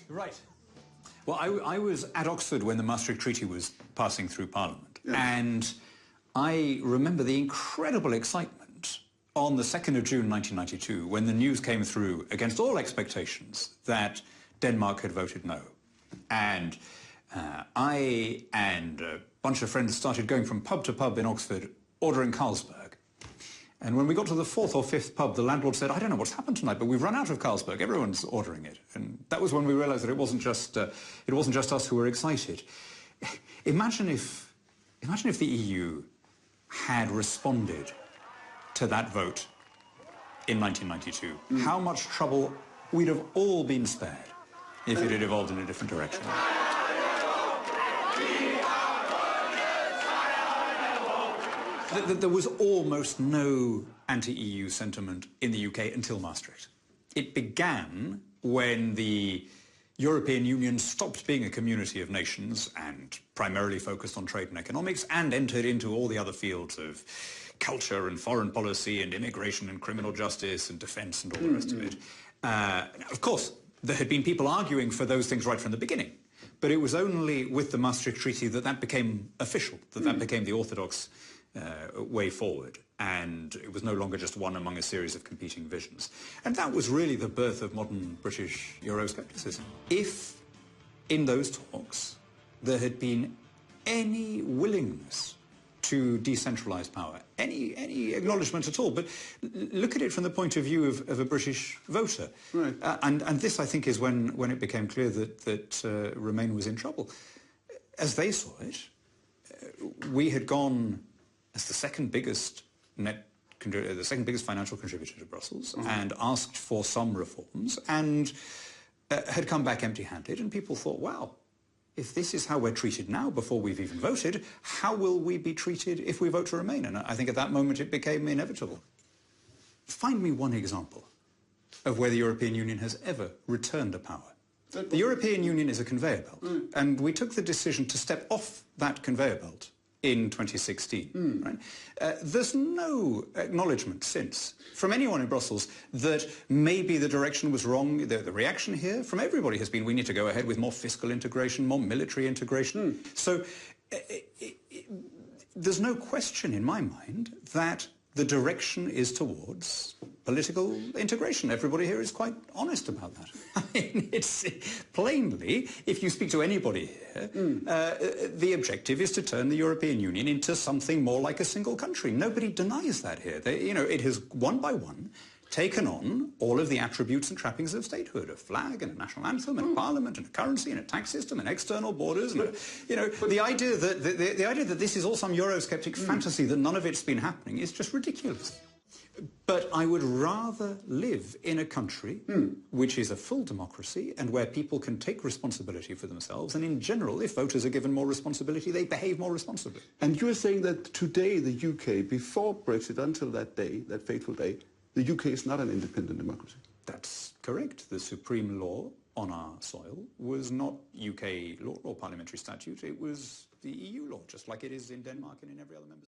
Right. Well, I was at Oxford when the Maastricht Treaty was passing through Parliament, and I remember the incredible excitement on the 2nd of June 1992 when the news came through against all expectations that Denmark had voted no. And I and a bunch of friends started going from pub to pub in Oxford ordering Carlsberg. And when we got to the 4th or 5th pub, the landlord said, "I don't know what's happened tonight, but we've run out of Carlsberg. Everyone's ordering it." And that was when we realised that it wasn't just us who were excited. Imagine if the EU had responded to that vote in 1992. How much trouble we'd have all been spared if it had evolved in a different direction. There was almost no anti-EU sentiment in the UK until Maastricht. It began when the European Union stopped being a community of nations and primarily focused on trade and economics and entered into all the other fields of culture and foreign policy and immigration and criminal justice and defence and all the rest of it. Of course, there had been people arguing for those things right from the beginning, but it was only with the Maastricht Treaty that that became official, that became the orthodox way forward, and it was no longer just one among a series of competing visions. And that was really the birth of modern British Euroscepticism. If in those talks there had been any willingness to decentralise power, any acknowledgement at all, but look at it from the point of view of a British voter. Right. And this, I think, is when it became clear that Remain was in trouble. As they saw it, we had gone as the second biggest financial contributor to Brussels, and asked for some reforms, and had come back empty-handed, and people thought, wow, if this is how we're treated now before we've even voted, how will we be treated if we vote to Remain? And I think at that moment it became inevitable. Find me one example of where the European Union has ever returned a power. The European Union is a conveyor belt, and we took the decision to step off that conveyor belt in 2016. Right? There's no acknowledgement since from anyone in Brussels that maybe the direction was wrong. The reaction here from everybody has been we need to go ahead with more fiscal integration, more military integration. So there's no question in my mind that the direction is towards political integration. Everybody here is quite honest about that. I mean, it's plainly, if you speak to anybody here, the objective is to turn the European Union into something more like a single country. Nobody denies that here. It has one by one taken on all of the attributes and trappings of statehood: a flag and a national anthem and a parliament and a currency and a tax system and external borders. And the idea that this is all some Eurosceptic fantasy, that none of it's been happening, is just ridiculous. But I would rather live in a country which is a full democracy and where people can take responsibility for themselves, and in general, if voters are given more responsibility, they behave more responsibly. And you're saying that today the UK, before Brexit, until that day, that fateful day, the UK is not an independent democracy? That's correct. The supreme law on our soil was not UK law or parliamentary statute, it was the EU law, just like it is in Denmark and in every other member state.